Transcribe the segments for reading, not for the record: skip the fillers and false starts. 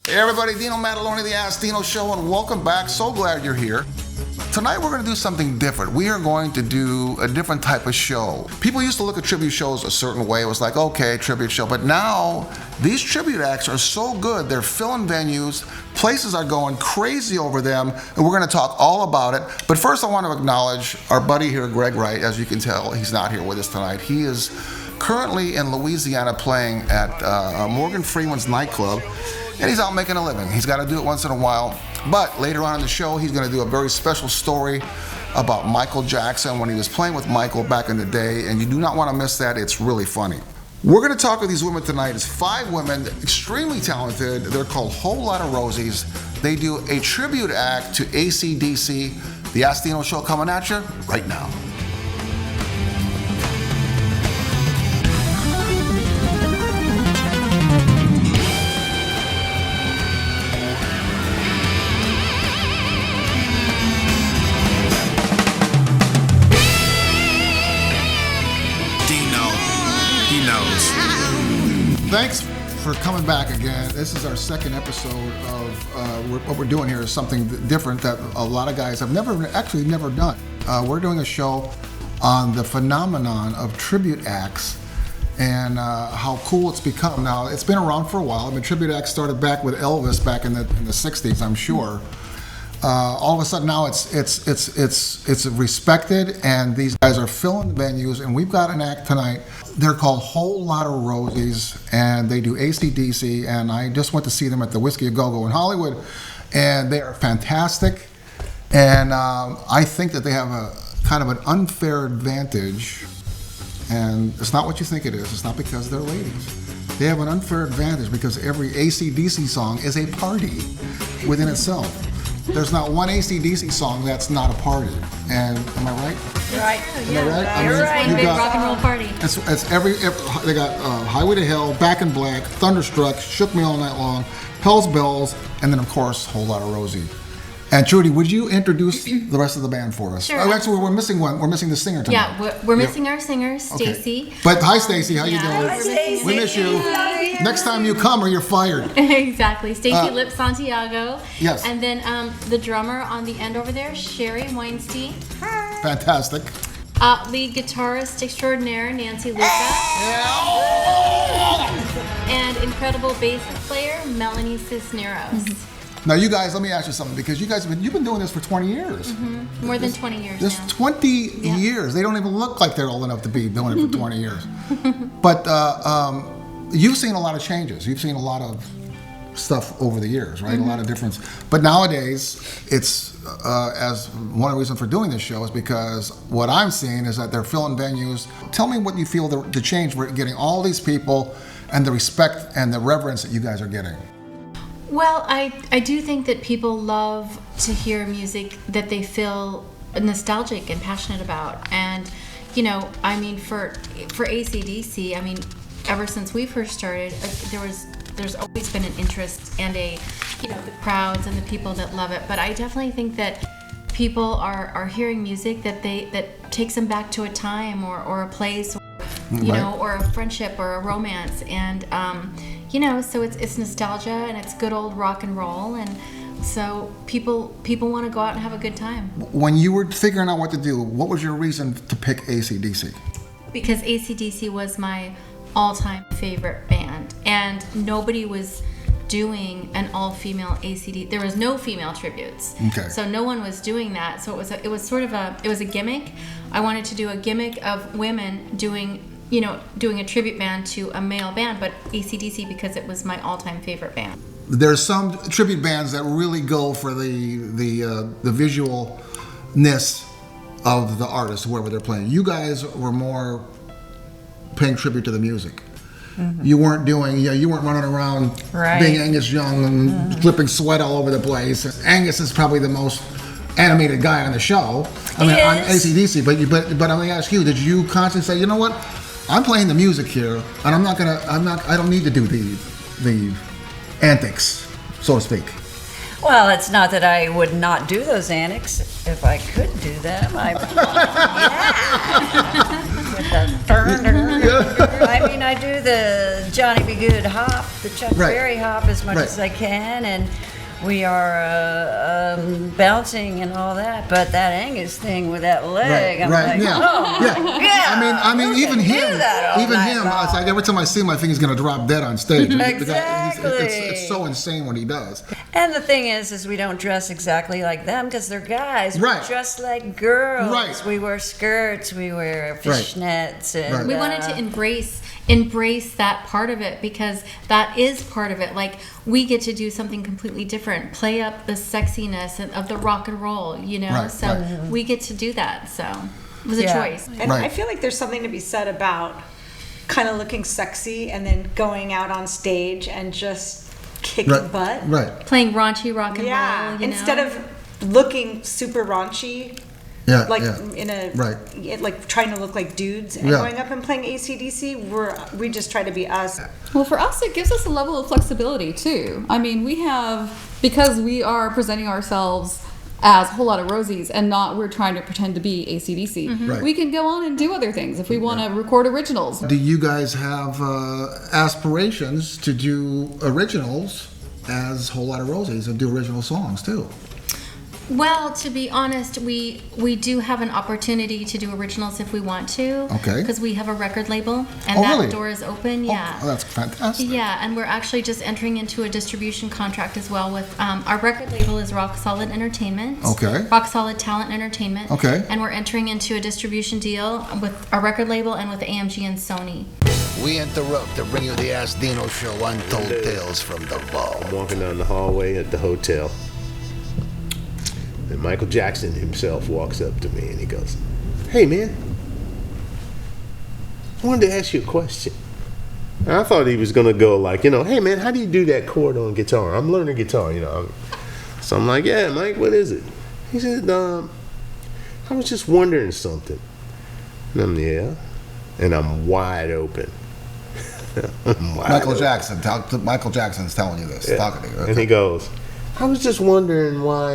Hey everybody, Dino Maddalone of the Ask Dino Show, and welcome back. So glad you're here. Tonight we're going to do something different. We are going to do a different type of show. People used to look at tribute shows a certain way. It was like, okay, tribute show. But now, these tribute acts are so good. They're filling venues. Places are going crazy over them. And we're going to talk all about it. But first I want to acknowledge our buddy here, GREGG Wright. As you can tell, he's not here with us tonight. He is currently in Louisiana playing at Morgan Freeman's nightclub. And he's out making a living. He's got to do it once in a while. But later on in the show, he's going to do a very special story about Michael Jackson when he was playing with Michael back in the day. And you do not want to miss that. It's really funny. We're going to talk with these women tonight. It's 5 women, extremely talented. They're called Whole Lotta Rosies. They do a tribute act to AC/DC. The Ask Dino Show coming at you right now. Thanks for coming back again. This is our second episode of what we're doing here is something different that a lot of guys have never done. We're doing a show on the phenomenon of tribute acts and how cool it's become. Now, it's been around for a while. I mean, tribute acts started back with Elvis back in the 60s, I'm sure. All of a sudden now it's respected, and these guys are filling venues, and we've got an act tonight. They're called Whole Lotta Rosies, and they do AC/DC, and I just went to see them at the Whiskey A Go-Go in Hollywood, and they are fantastic, and I think that they have a kind of an unfair advantage, and it's not what you think it is. It's not because they're ladies. They have an unfair advantage because every AC/DC song is a party within itself. There's not one AC/DC song that's not a party. And am I right? You're right. Am I right? You're right. You Big got, rock and roll party. It's every they got Highway to Hell, Back in Black, Thunderstruck, Shook Me All Night Long, Hell's Bells, and then of course Whole Lotta Rosie. And Trudy, would you introduce the rest of the band for us? Sure. Oh, actually, we're missing one. We're missing the singer tonight. Yeah, we're missing our singer, Stacy. Okay. But hi, Stacy. How you doing? Hi, Stacy. We miss you. Next time you come or you're fired. Exactly. Stacy Lip Santiago. Yes. And then the drummer on the end over there, Sherry Weinstein. Fantastic. Lead guitarist extraordinaire, Nancy Luca. And incredible bass player, Melanie Cisneros. Now, you guys, let me ask you something, because you guys you've been doing this for 20 years. Mm-hmm. More than 20 years Just now. 20 years. They don't even look like they're old enough to be doing it for 20 years. But you've seen a lot of changes. You've seen a lot of stuff over the years, right? A lot of difference. But nowadays, it's as one of the reasons for doing this show is because what I'm seeing is that they're filling venues. Tell me what you feel the change we're getting all these people and the respect and the reverence that you guys are getting. Well, I do think that people love to hear music that they feel nostalgic and passionate about. And, you know, I mean, for AC/DC, I mean, ever since we first started, there's always been an interest and the crowds and the people that love it. But I definitely think that people are hearing music that takes them back to a time or a place, or a friendship or a romance. And, so it's nostalgia and it's good old rock and roll, and so people want to go out and have a good time. When you were figuring out what to do, what was your reason to pick AC/DC? Because AC/DC was my all-time favorite band, and nobody was doing an all-female AC/DC. There was no female tributes, so no one was doing that. So it was a gimmick. I wanted to do a gimmick of women doing a tribute band to a male band, but AC/DC because it was my all-time favorite band. There's some tribute bands that really go for the visualness of the artist, whoever they're playing. You guys were more paying tribute to the music. Mm-hmm. You weren't running around being Angus Young and dripping sweat all over the place. Angus is probably the most animated guy on the show. I mean, on AC/DC. But I'm gonna ask you: did you constantly say, you know what? I'm playing the music here, and I don't need to do the antics, so to speak. Well, it's not that I would not do those antics. If I could do them, with the I mean, I do the Johnny B. Good hop the Chuck Right. Berry hop as much Right. as I can, and we are bouncing and all that. But that Angus thing with that leg, I'm like, yeah. oh, Yeah. I mean, you even can do him, that all night it's long. like every time I see him, I think he's gonna drop dead on stage. The guy- Exactly. it's so insane what he does. And the thing is we don't dress exactly like them because they're guys. Right. We dress like girls. Right. We wear skirts. We wear fishnets. And, Right. We wanted to embrace that part of it because that is part of it. Like, we get to do something completely different, play up the sexiness of the rock and roll, you know? Right, So right. we get to do that. So it was a Yeah. choice. And Right. I feel like there's something to be said about kind of looking sexy and then going out on stage and just kicking butt. Right. Playing raunchy rock and Yeah. roll, you know? Instead of looking super raunchy, Yeah. like yeah. in a Right. like trying to look like dudes and Yeah. going up and playing AC/DC, we just try to be us. Well, for us, it gives us a level of flexibility too. I mean, because we are presenting ourselves as a whole lot of Rosies and we're trying to pretend to be AC/DC. Right. We can go on and do other things if we want to record originals. Do you guys have aspirations to do originals as Whole Lot of Rosies and do original songs too? Well, to be honest, we do have an opportunity to do originals if we want to. Okay. Because we have a record label, and Oh, that really? door is open. Yeah. Oh, that's fantastic. Yeah, and we're actually just entering into a distribution contract as well with our record label is Rock Solid Entertainment. Okay. Rock Solid Talent Entertainment. Okay. And we're entering into a distribution deal with our record label and with AMG and Sony. We interrupt to bring you the Ask Dino show, Untold Tales from the Vault. I'm walking down the hallway at the hotel, and Michael Jackson himself walks up to me and he goes, "Hey man, I wanted to ask you a question." And I thought he was gonna go like, "Hey man, how do you do that chord on guitar? I'm learning guitar, So I'm like, "Yeah, Mike, what is it?" He said, "I was just wondering something." And I'm, "Yeah," and I'm wide open. I'm wide Michael open. Jackson. Michael Jackson's telling you this. Yeah. Talking to you. And he goes, "I was just wondering why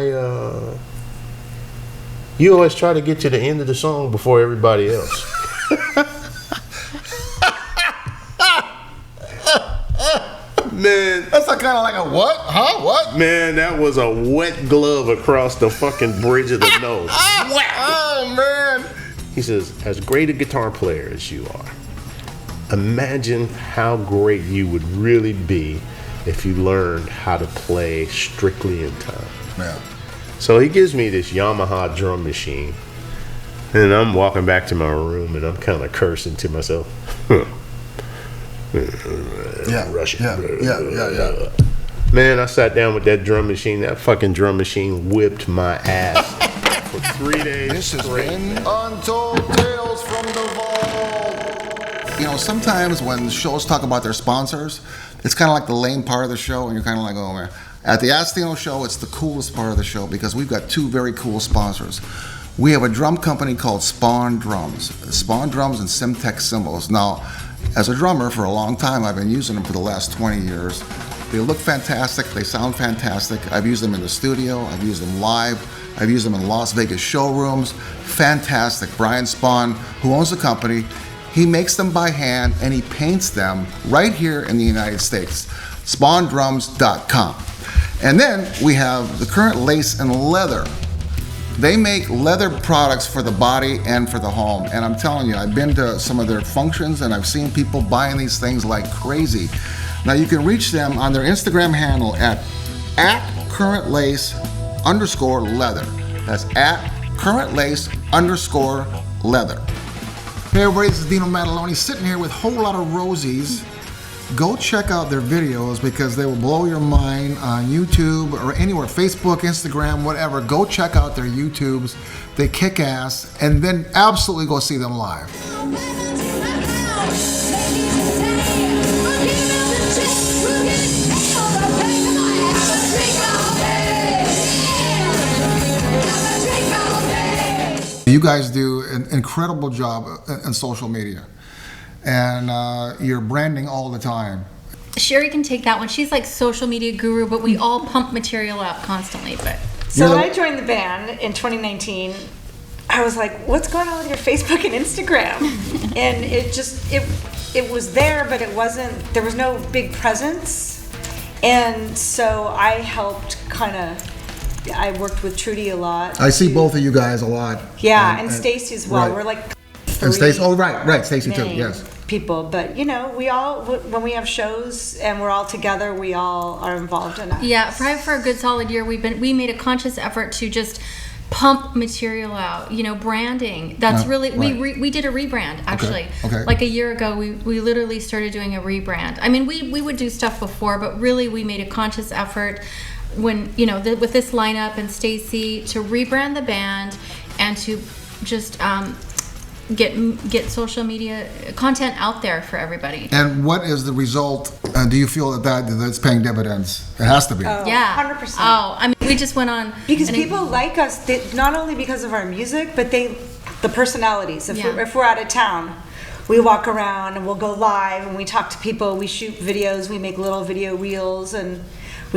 you always try to get to the end of the song before everybody else." Man, That's not kind of like a what? Huh? What? man, that was a wet glove across the fucking bridge of the nose. Oh man. He says, "As great a guitar player as you are, imagine how great you would really be if you learned how to play strictly in time." Yeah. So he gives me this Yamaha drum machine, and I'm walking back to my room, and I'm kind of cursing to myself. Yeah. Russian. Yeah. Man, I sat down with that drum machine. That fucking drum machine whipped my ass for 3 days. This has straight. been Untold Tales from the Vault. Sometimes when shows talk about their sponsors, it's kind of like the lame part of the show, and you're kind of like, oh man. At the Ask Dino show, it's the coolest part of the show because we've got two very cool sponsors. We have a drum company called Spawn Drums. Spawn Drums and Simtech Cymbals. Now, as a drummer for a long time, I've been using them for the last 20 years. They look fantastic. They sound fantastic. I've used them in the studio. I've used them live. I've used them in Las Vegas showrooms. Fantastic. Brian Spawn, who owns the company, he makes them by hand and he paints them right here in the United States. SpawnDrums.com. And then we have the Current Lace and Leather. They make leather products for the body and for the home. And I'm telling you, I've been to some of their functions and I've seen people buying these things like crazy. Now you can reach them on their Instagram handle at currentlace_leather. That's at currentlace_leather. Hey everybody, this is Dino Maddalone sitting here with a whole lot of Rosies. Go check out their videos because they will blow your mind on YouTube or anywhere, Facebook, Instagram, whatever. Go check out their YouTubes. They kick ass, and then absolutely go see them live. You guys do an incredible job in social media, and you're branding all the time. Sherry can take that one. She's like social media guru, but we all pump material out constantly. But So when I joined the band in 2019, I was like, what's going on with your Facebook and Instagram? And it was there, but there was no big presence. And so I helped I worked with Trudy a lot. I see both of you guys a lot. Yeah, and Stacy as well. Right. We're like And Stacy, three right, Stacy too, main yes. people. But, we all, when we have shows and we're all together, we all are involved in it. Yeah, probably for a good solid year, we made a conscious effort to just pump material out, branding. That's really, right. we did a rebrand, actually. Okay. Like a year ago, we literally started doing a rebrand. I mean, we would do stuff before, but really we made a conscious effort when, with this lineup and Stacy, to rebrand the band and to just get social media content out there for everybody. And what is the result? Do you feel that's paying dividends? It has to be. Oh, Yeah. 100%. Oh, I mean, we just went on. Because people like us, not only because of our music, but the personalities. If we're out of town, we walk around and we'll go live and we talk to people, we shoot videos, we make little video reels, and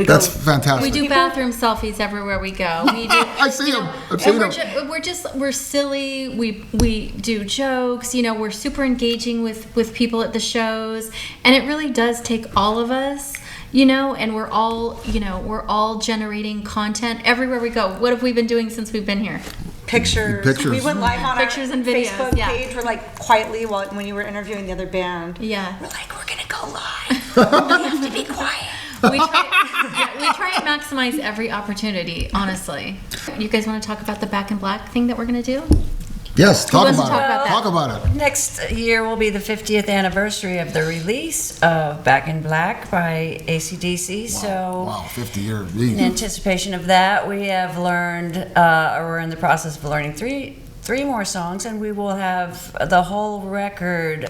That's fantastic. We do bathroom selfies everywhere we go. We do, I see them. I've seen them. We're silly. We do jokes. We're super engaging with people at the shows, and it really does take all of us. And we're all generating content everywhere we go. What have we been doing since we've been here? Pictures. We went live on Pictures our and videos, Facebook yeah. page. We're like quietly when you were interviewing the other band. Yeah. We're like, we're gonna go live. We have to be quiet. We try and maximize every opportunity, honestly. You guys want to talk about the Back in Black thing that we're going to do? Yes, talk wants to about talk it. about that? Talk about it. Next year will be the 50th anniversary of the release of Back in Black by AC/DC. Wow, 50 years. In anticipation of that, we have learned, or we're in the process of learning three more songs, and we will have the whole record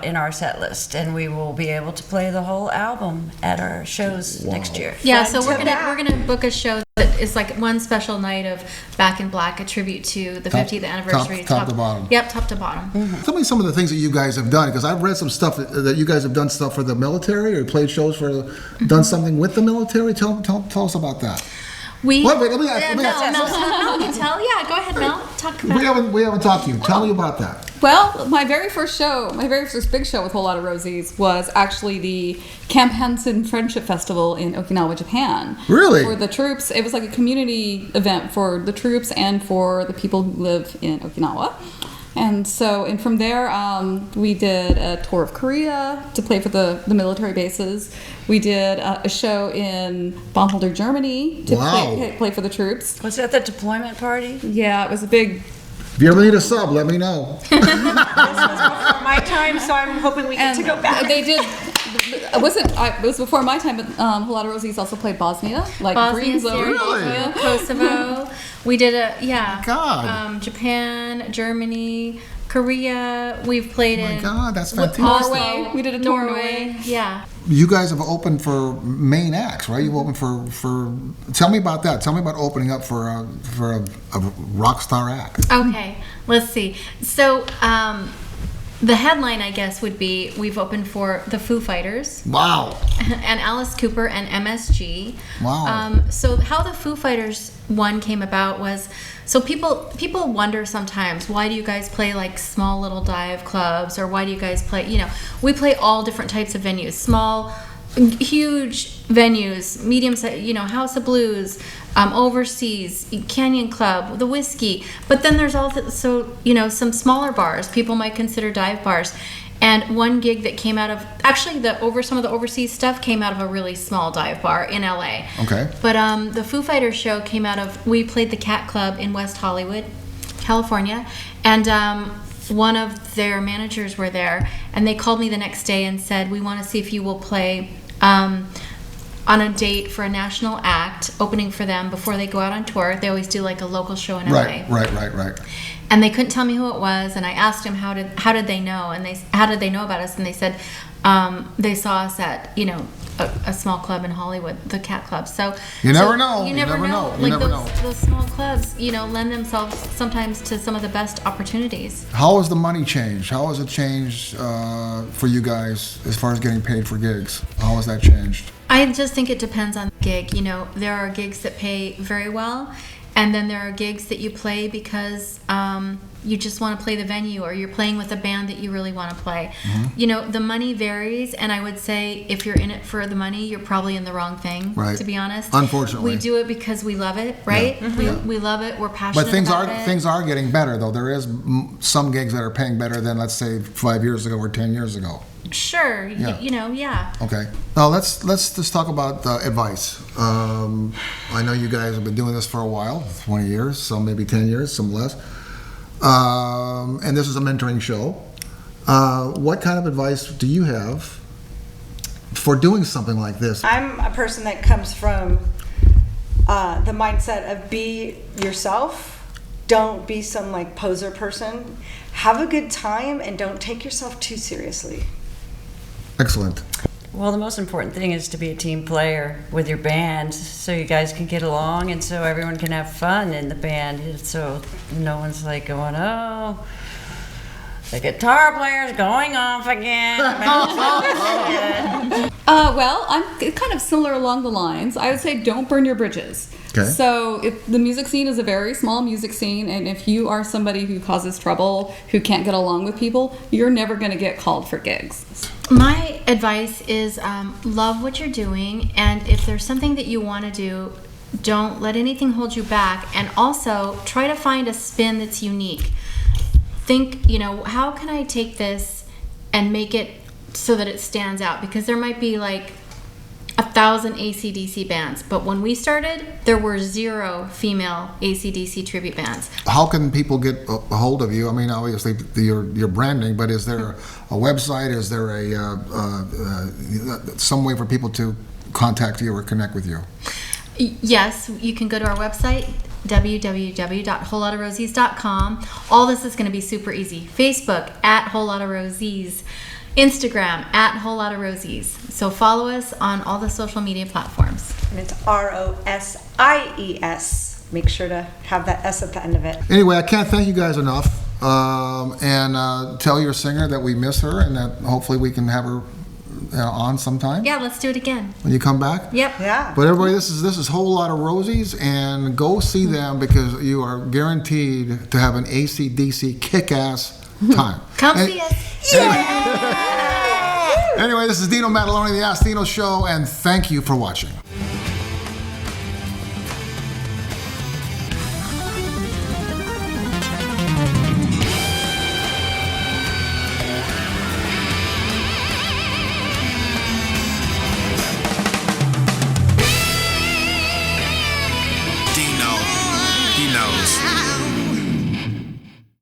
in our set list, and we will be able to play the whole album at our shows next year. Yeah, so we're gonna book a show that is like one special night of Back in Black, a tribute to the 50th anniversary. Top to bottom. Yep, top to bottom. Tell me some of the things that you guys have done, because I've read some stuff that you guys have done stuff for the military, or played shows done something with the military. Tell us about that. Wait, let me Mel can tell. Yeah, go ahead, Mel. Talk about it. We haven't talked to you. Tell me about that. Well, my very first big show with Lotta Rosies was actually the Camp Hansen Friendship Festival in Okinawa, Japan. Really? For the troops. It was like a community event for the troops and for the people who live in Okinawa. And from there, we did a tour of Korea to play for the military bases. We did a show in Bonholder, Germany to play for the troops. Was that the deployment party? Yeah, it was a big... If you ever need a sub, let me know. This was before my time, so I'm hoping we get to go back. They did. It was before my time, but Lotta Rosies also played Bosnia, like Bosnia, Green Zone. Really? Kosovo. We did God. Japan, Germany, Korea. We've played in God, that's fantastic. Norway. We did a tour in Norway. Norway. Yeah. You guys have opened for main acts, right? You've opened for. Tell me about that. Tell me about opening up for a rock star act. Okay, let's see. So, the headline, I guess, would be we've opened for the Foo Fighters. Wow. And Alice Cooper and MSG. Wow. So how the Foo Fighters one came about was, so people wonder sometimes, why do you guys play like small little dive clubs, or why do you guys play, we play all different types of venues, small, huge venues, medium size, House of Blues, overseas, Canyon Club, the Whiskey. But then there's also, some smaller bars people might consider dive bars. And one gig that came out of, actually some of the overseas stuff came out of a really small dive bar in LA. Okay. But the Foo Fighters show came out of, we played the Cat Club in West Hollywood, California. And one of their managers were there, and they called me the next day and said, we want to see if you will play on a date for a national act, opening for them before they go out on tour. They always do like a local show in LA. Right. And they couldn't tell me who it was, and I asked them how did they know, and how did they know about us, and they said they saw us at a small club in Hollywood, the Cat Club. So you never know. You never know. You Like never know. those small clubs, lend themselves sometimes to some of the best opportunities. How has the money changed? How has it changed for you guys as far as getting paid for gigs? How has that changed? I just think it depends on the gig. There are gigs that pay very well, And then there are gigs that you play because you just want to play the venue, or you're playing with a band that you really want to play. You know, the money varies, and I would say if you're in it for the money, you're probably in the wrong thing, Right. to be honest. Unfortunately. We do it because we love it, right? We love it. We're passionate But things about are it. things are getting better, though. There is some gigs that are paying better than, let's say, 5 years ago or 10 years ago. Sure. Yeah. You know, yeah. Okay. Now let's just talk about advice. I know you guys have been doing this for a while, 20 years, some maybe 10 years, some less. And this is a mentoring show. What kind of advice do you have for doing something like this? I'm a person that comes from the mindset of be yourself. Don't be some like poser person. Have a good time and don't take yourself too seriously. Excellent. Well, the most important thing is to be a team player with your band so you guys can get along and so everyone can have fun in the band. So no one's like going, oh, the guitar player's going off again. Well, I'm kind of similar along the lines. I would say don't burn your bridges. Okay. So if the music scene is a very small music scene, and if you are somebody who causes trouble, who can't get along with people, you're never going to get called for gigs. My advice is love what you're doing, and if there's something that you want to do, don't let anything hold you back, and also try to find a spin that's unique. Think, you know, how can I take this and make it so that it stands out? Because there might be like 1,000 AC/DC bands, but when we started, there were 0 female AC/DC tribute bands. How can people get a hold of you? I mean, obviously your branding, but is there a website? Is there some way for people to contact you or connect with you? Yes, you can go to our website, www.wholelottarosies.com. All this is going to be super easy. Facebook @WholeLottaRosies. Instagram @WholeLottaRosies. So follow us on all the social media platforms. And it's ROSIES. Make sure to have that S at the end of it. Anyway, I can't thank you guys enough. And tell your singer that we miss her and that hopefully we can have her on sometime. Yeah, let's do it again. When you come back. Yep. Yeah. But everybody, this is Whole Lotta Rosies, and go see them because you are guaranteed to have an AC/DC kick-ass time. Come see us. Anyway, this is Dino Maddalone, the Ask Dino Show, and thank you for watching.